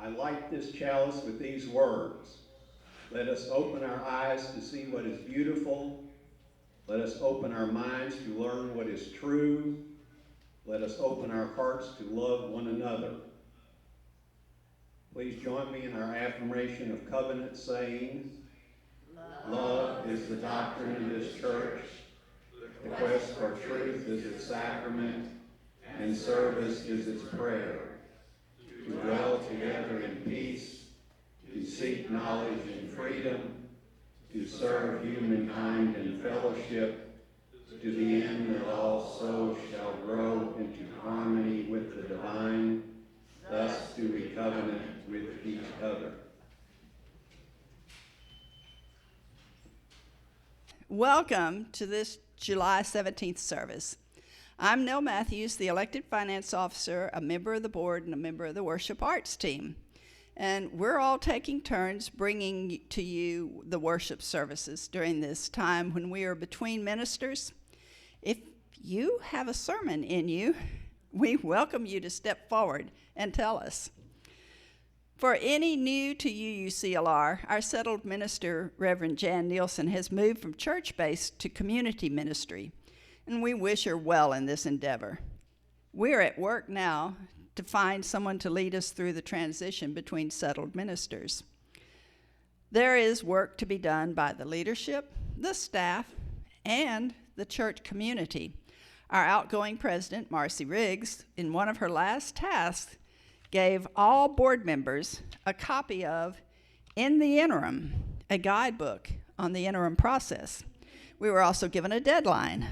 I light this chalice with these words. Let us open our eyes to see what is beautiful. Let us open our minds to learn what is true. Let us open our hearts to love one another. Please join me in our affirmation of covenant saying, love is the doctrine of this church. The quest for truth is its sacrament, and service is its prayer. To dwell together in peace, to seek knowledge and freedom, to serve humankind in fellowship, to the end that all souls shall grow into harmony with the divine. Thus do we covenant with each other. Welcome to this July 17th service. I'm Nell Matthews, the elected finance officer, a member of the board, and a member of the worship arts team. And we're all taking turns bringing to you the worship services during this time when we are between ministers. If you have a sermon in you, we welcome you to step forward and tell us. For any new to UUCLR, our settled minister, Reverend Jan Nielsen, has moved from church-based to community ministry, and we wish her well in this endeavor. We're at work now to find someone to lead us through the transition between settled ministers. There is work to be done by the leadership, the staff, and the church community. Our outgoing president, Marcy Riggs, in one of her last tasks, gave all board members a copy of In the Interim, a guidebook on the interim process. We were also given a deadline.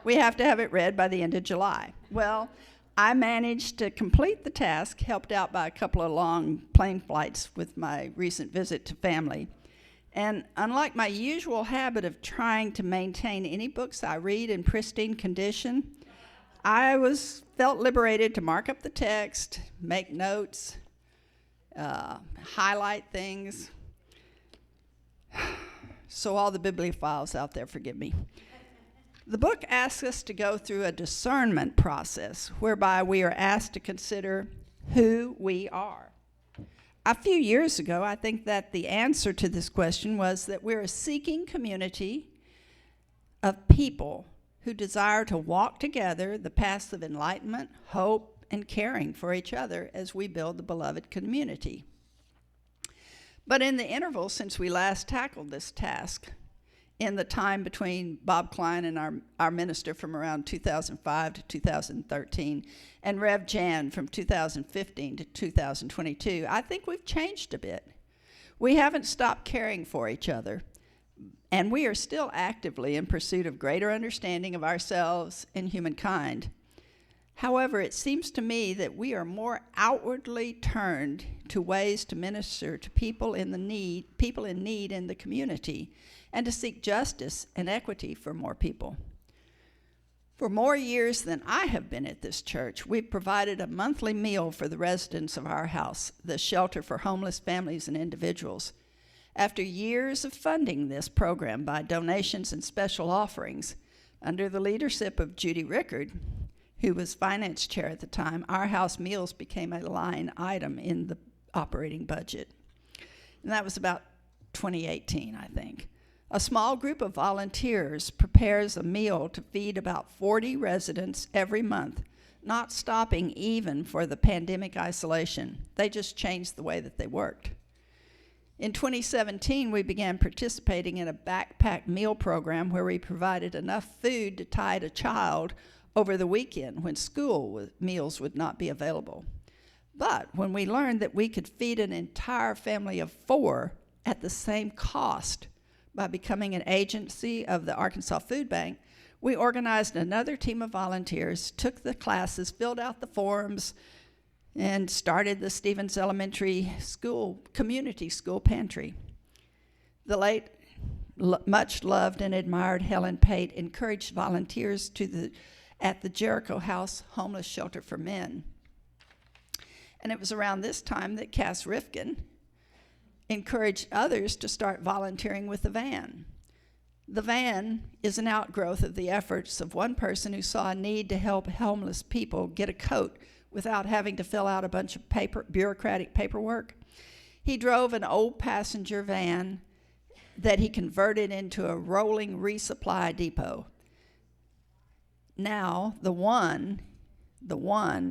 We have to have it read by the end of July. Well, I managed to complete the task, helped out by a couple of long plane flights with my recent visit to family. And unlike my usual habit of trying to maintain any books I read in pristine condition, I felt liberated to mark up the text, make notes, highlight things. So all the bibliophiles out there, forgive me. The book asks us to go through a discernment process whereby we are asked to consider who we are. A few years ago, I think that the answer to this question was that we're a seeking community of people who desire to walk together the paths of enlightenment, hope, and caring for each other as we build the beloved community. But in the interval since we last tackled this task, in the time between Bob Klein and our minister from around 2005 to 2013, and Rev Jan from 2015 to 2022, I think we've changed a bit. We haven't stopped caring for each other, and we are still actively in pursuit of greater understanding of ourselves and humankind. However, it seems to me that we are more outwardly turned to ways to minister to people in need in the community, and to seek justice and equity for more people. For more years than I have been at this church, we've provided a monthly meal for the residents of our house, the shelter for homeless families and individuals. After years of funding this program by donations and special offerings, under the leadership of Judy Rickard, who was finance chair at the time, our house meals became a line item in the operating budget. And that was about 2018, I think. A small group of volunteers prepares a meal to feed about 40 residents every month, not stopping even for the pandemic isolation. They just changed the way that they worked. In 2017, we began participating in a backpack meal program where we provided enough food to tide a child over the weekend when school meals would not be available. But when we learned that we could feed an entire family of 4 at the same cost by becoming an agency of the Arkansas Food Bank, we organized another team of volunteers, took the classes, filled out the forms, and started the Stevens Elementary School Community School Pantry. The late, much loved and admired Helen Pate encouraged volunteers at the Jericho House Homeless Shelter for Men. And it was around this time that Cass Rifkin encouraged others to start volunteering with the van. The van is an outgrowth of the efforts of one person who saw a need to help homeless people get a coat without having to fill out a bunch of bureaucratic paperwork. He drove an old passenger van that he converted into a rolling resupply depot. Now, the One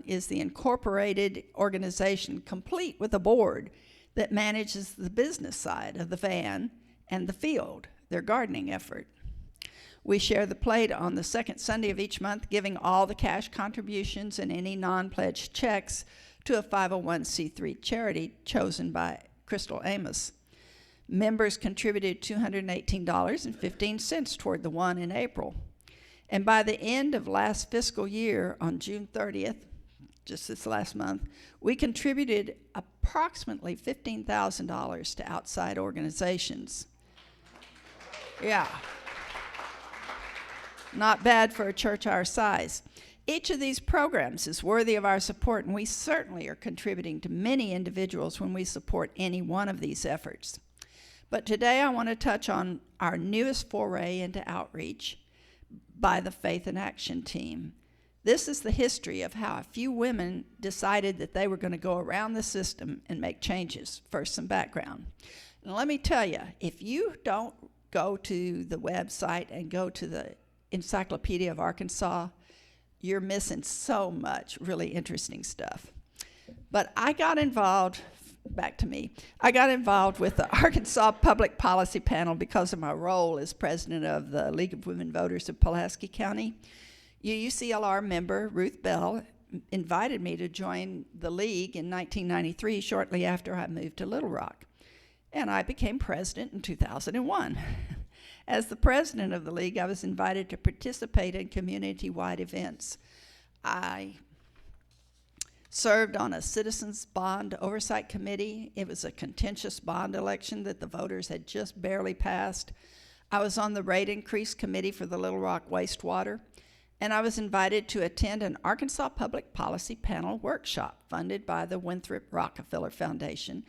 is the incorporated organization complete with a board that manages the business side of the van and the field, their gardening effort. We share the plate on the second Sunday of each month, giving all the cash contributions and any non-pledged checks to a 501c3 charity chosen by Crystal Amos. Members contributed $218.15 toward the One in April. And by the end of last fiscal year, on June 30th, just this last month, we contributed approximately $15,000 to outside organizations. Yeah. Not bad for a church our size. Each of these programs is worthy of our support, and we certainly are contributing to many individuals when we support any one of these efforts. But today I want to touch on our newest foray into outreach by the Faith in Action team. This is the history of how a few women decided that they were going to go around the system and make changes. First, some background. And let me tell you, if you don't go to the website and go to the Encyclopedia of Arkansas, you're missing so much really interesting stuff. But I got involved with the Arkansas Public Policy Panel because of my role as president of the League of Women Voters of Pulaski County. UUCLR member Ruth Bell invited me to join the League in 1993, shortly after I moved to Little Rock. And I became president in 2001. As the president of the League, I was invited to participate in community-wide events. I served on a Citizens Bond Oversight Committee. It was a contentious bond election that the voters had just barely passed. I was on the rate increase committee for the Little Rock wastewater, and I was invited to attend an Arkansas Public Policy Panel workshop funded by the Winthrop Rockefeller Foundation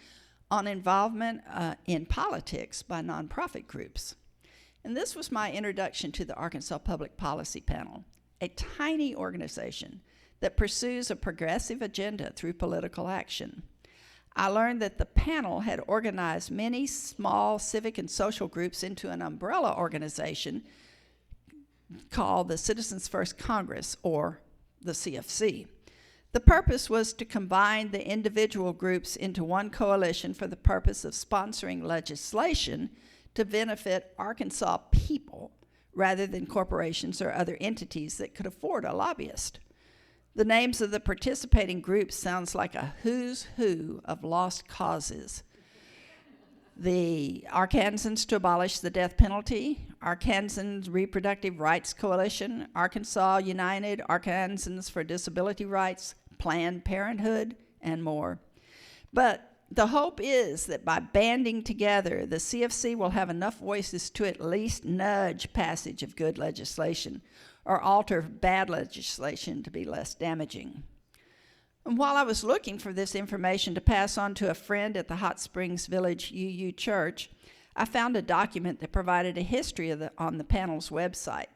on involvement in politics by nonprofit groups. And this was my introduction to the Arkansas Public Policy Panel, a tiny organization that pursues a progressive agenda through political action. I learned that the panel had organized many small civic and social groups into an umbrella organization called the Citizens First Congress, or the CFC. The purpose was to combine the individual groups into one coalition for the purpose of sponsoring legislation to benefit Arkansas people rather than corporations or other entities that could afford a lobbyist. The names of the participating groups sounds like a who's who of lost causes. The Arkansans to Abolish the Death Penalty, Arkansans Reproductive Rights Coalition, Arkansas United, Arkansans for Disability Rights, Planned Parenthood, and more. But the hope is that by banding together, the CFC will have enough voices to at least nudge passage of good legislation or alter bad legislation to be less damaging. And while I was looking for this information to pass on to a friend at the Hot Springs Village UU Church, I found a document that provided a history on the panel's website.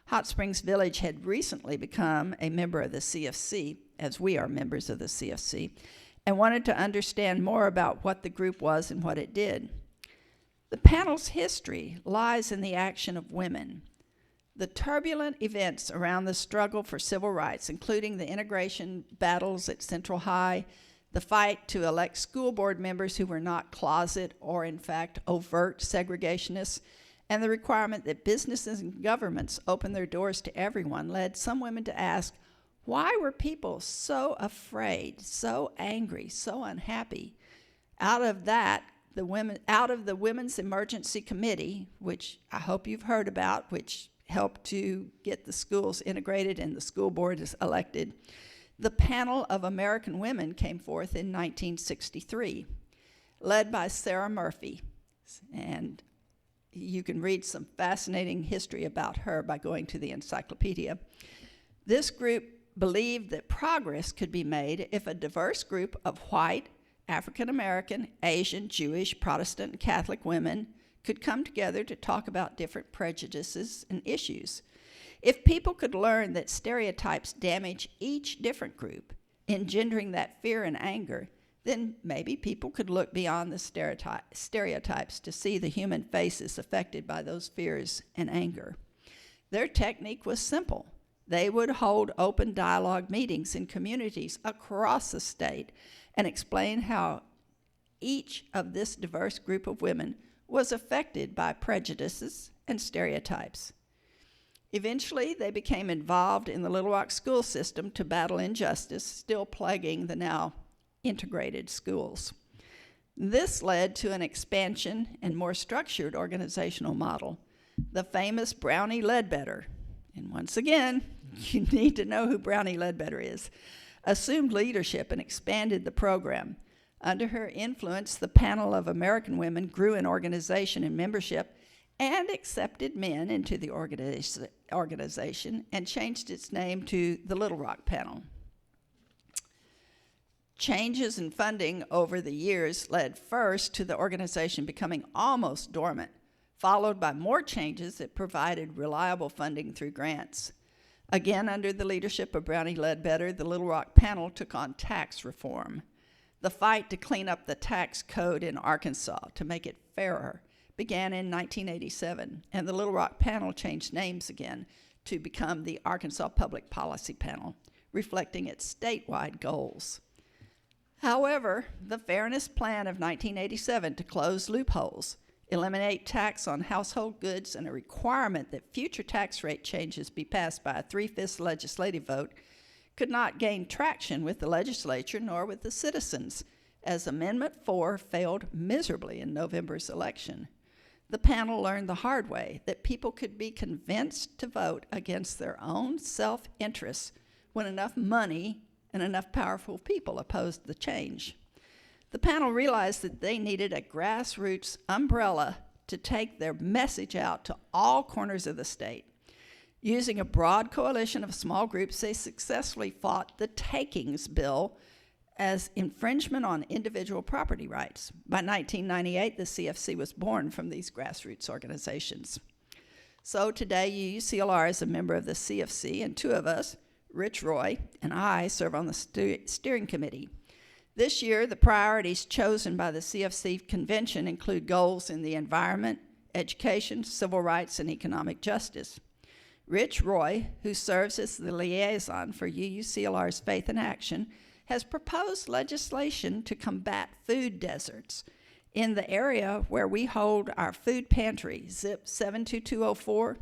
Hot Springs Village had recently become a member of the CFC, as we are members of the CFC, and wanted to understand more about what the group was and what it did. The panel's history lies in the action of women. The turbulent events around the struggle for civil rights, including the integration battles at Central High, the fight to elect school board members who were not closet or, in fact, overt segregationists, and the requirement that businesses and governments open their doors to everyone, led some women to ask, why were people so afraid, so angry, so unhappy? Out of the Women's Emergency Committee, which I hope you've heard about, which helped to get the schools integrated and the school board is elected, the Panel of American Women came forth in 1963, led by Sarah Murphy. And you can read some fascinating history about her by going to the encyclopedia. This group believed that progress could be made if a diverse group of white, African American, Asian, Jewish, Protestant, and Catholic women could come together to talk about different prejudices and issues. If people could learn that stereotypes damage each different group, engendering that fear and anger, then maybe people could look beyond the stereotypes to see the human faces affected by those fears and anger. Their technique was simple. They would hold open dialogue meetings in communities across the state and explain how each of this diverse group of women was affected by prejudices and stereotypes. Eventually, they became involved in the Little Rock school system to battle injustice still plaguing the now integrated schools. This led to an expansion and more structured organizational model, the famous Brownie Ledbetter. And once again, you need to know who Brownie Ledbetter is. Assumed leadership and expanded the program. Under her influence, the panel of American women grew in organization and membership and accepted men into the organization and changed its name to the Little Rock Panel. Changes in funding over the years led first to the organization becoming almost dormant, followed by more changes that provided reliable funding through grants. Again, under the leadership of Brownie Ledbetter, the Little Rock Panel took on tax reform. The fight to clean up the tax code in Arkansas to make it fairer began in 1987, and the Little Rock Panel changed names again to become the Arkansas Public Policy Panel, reflecting its statewide goals. However, the Fairness Plan of 1987 to close loopholes, eliminate tax on household goods, and a requirement that future tax rate changes be passed by a 3/5 legislative vote could not gain traction with the legislature nor with the citizens, as Amendment 4 failed miserably in November's election. The panel learned the hard way that people could be convinced to vote against their own self-interests when enough money and enough powerful people opposed the change. The panel realized that they needed a grassroots umbrella to take their message out to all corners of the state. Using a broad coalition of small groups, they successfully fought the Takings Bill as infringement on individual property rights. By 1998, the CFC was born from these grassroots organizations. So today, UUCLR is a member of the CFC, and two of us, Rich Roy and I, serve on the steering committee. This year, the priorities chosen by the CFC convention include goals in the environment, education, civil rights, and economic justice. Rich Roy, who serves as the liaison for UUCLR's Faith in Action, has proposed legislation to combat food deserts. In the area where we hold our food pantry, zip 72204,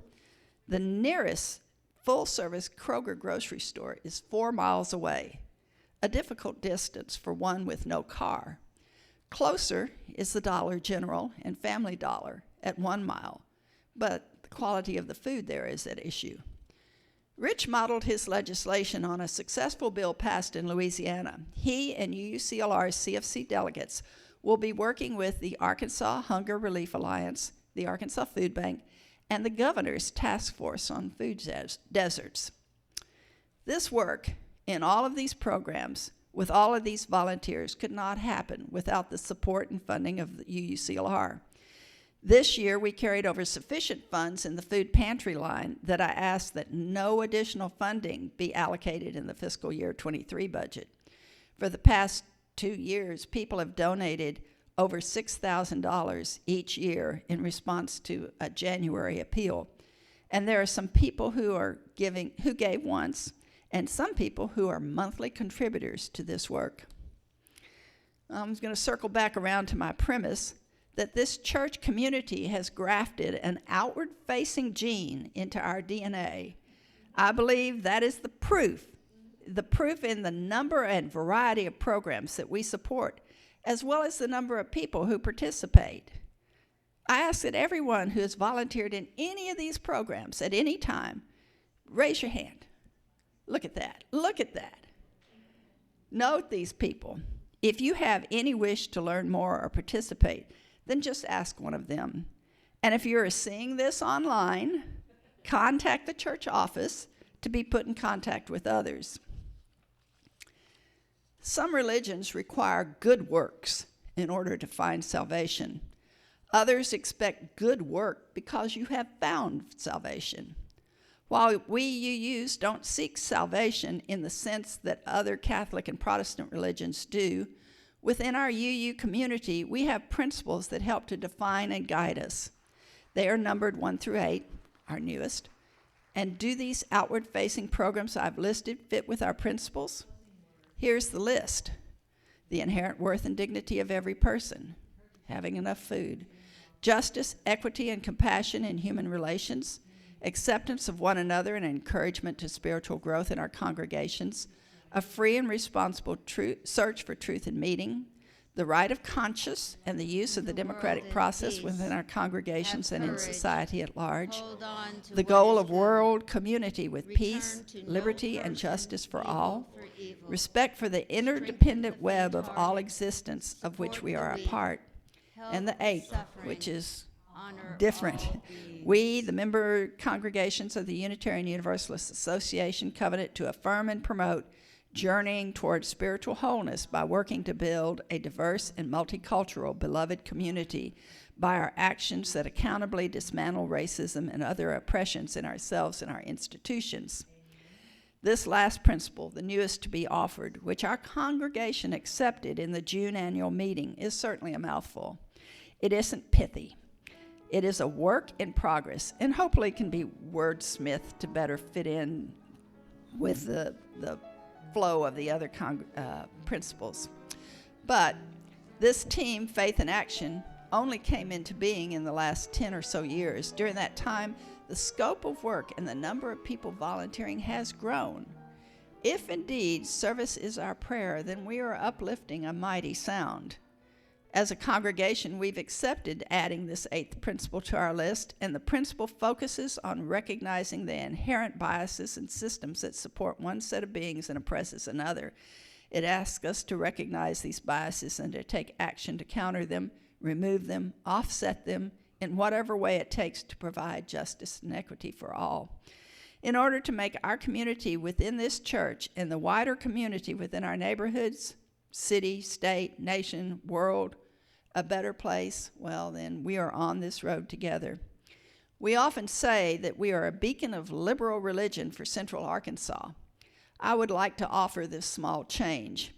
the nearest full-service Kroger grocery store is 4 miles away, a difficult distance for one with no car. Closer is the Dollar General and Family Dollar at 1 mile, but the quality of the food there is at issue. Rich modeled his legislation on a successful bill passed in Louisiana. He and UUCLR's CFC delegates will be working with the Arkansas Hunger Relief Alliance, the Arkansas Food Bank, and the Governor's Task Force on Food Deserts. This work in all of these programs with all of these volunteers could not happen without the support and funding of the UUCLR. This year, we carried over sufficient funds in the food pantry line that I asked that no additional funding be allocated in the fiscal year 23 budget. For the past 2 years, people have donated over $6,000 each year in response to a January appeal. And there are some people who gave once, and some people who are monthly contributors to this work. I'm going to circle back around to my premise that this church community has grafted an outward-facing gene into our DNA. I believe that is the proof in the number and variety of programs that we support, as well as the number of people who participate. I ask that everyone who has volunteered in any of these programs at any time, raise your hand. Look at that. Look at that. Note these people. If you have any wish to learn more or participate, then just ask one of them. And if you're seeing this online, contact the church office to be put in contact with others. Some religions require good works in order to find salvation. Others expect good work because you have found salvation. While we UUs don't seek salvation in the sense that other Catholic and Protestant religions do, within our UU community, we have principles that help to define and guide us. They are numbered 1 through 8, our newest. And do these outward-facing programs I've listed fit with our principles? Here's the list. The inherent worth and dignity of every person, having enough food, justice, equity, and compassion in human relations, acceptance of one another and encouragement to spiritual growth in our congregations, a free and responsible search for truth in meeting, the right of conscience and the use of the democratic process within our congregations and in society at large, the goal of world community with peace, liberty, and justice for all, respect for the interdependent web of all existence of which we are a part, and the eighth, which is different. We, the member congregations of the Unitarian Universalist Association, covenant to affirm and promote journeying towards spiritual wholeness by working to build a diverse and multicultural beloved community by our actions that accountably dismantle racism and other oppressions in ourselves and our institutions. This last principle, the newest to be offered, which our congregation accepted in the June annual meeting, is certainly a mouthful. It isn't pithy. It is a work in progress and hopefully can be wordsmithed to better fit in with the flow of the other principles. But this team, Faith in Action, only came into being in the last 10 or so years. During that time, the scope of work and the number of people volunteering has grown. If indeed service is our prayer, then we are uplifting a mighty sound. As a congregation, we've accepted adding this eighth principle to our list, and the principle focuses on recognizing the inherent biases and systems that support one set of beings and oppresses another. It asks us to recognize these biases and to take action to counter them, remove them, offset them, in whatever way it takes to provide justice and equity for all. In order to make our community within this church and the wider community within our neighborhoods, city, state, nation, world, a better place, well, then we are on this road together. We often say that we are a beacon of liberal religion for Central Arkansas. I would like to offer this small change.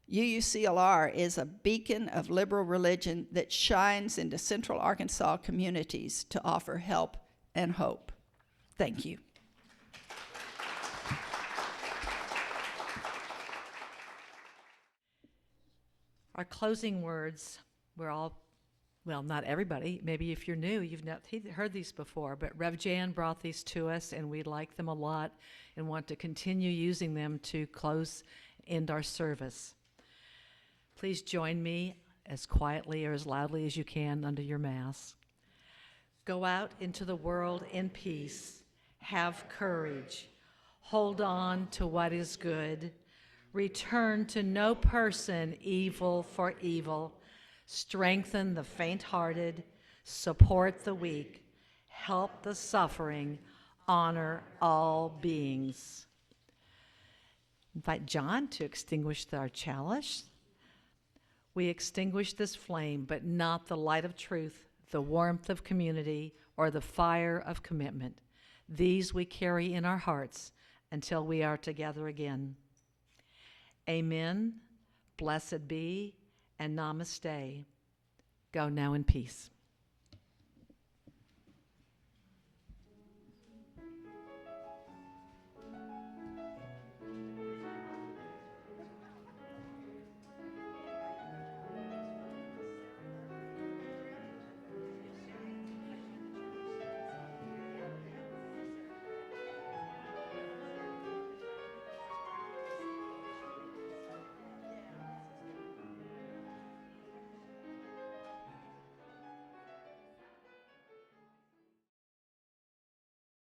UUCLR is a beacon of liberal religion that shines into Central Arkansas communities to offer help and hope. Thank you. Our closing words, we're all, well, not everybody. Maybe if you're new, you've not heard these before, but Rev Jan brought these to us, and we like them a lot and want to continue using them to end our service. Please join me as quietly or as loudly as you can under your mask. Go out into the world in peace. Have courage. Hold on to what is good. Return to no person evil for evil. Strengthen the faint-hearted. Support the weak. Help the suffering. Honor all beings. Invite John to extinguish our chalice. We extinguish this flame, but not the light of truth, the warmth of community, or the fire of commitment. These we carry in our hearts until we are together again. Amen, blessed be, and namaste. Go now in peace.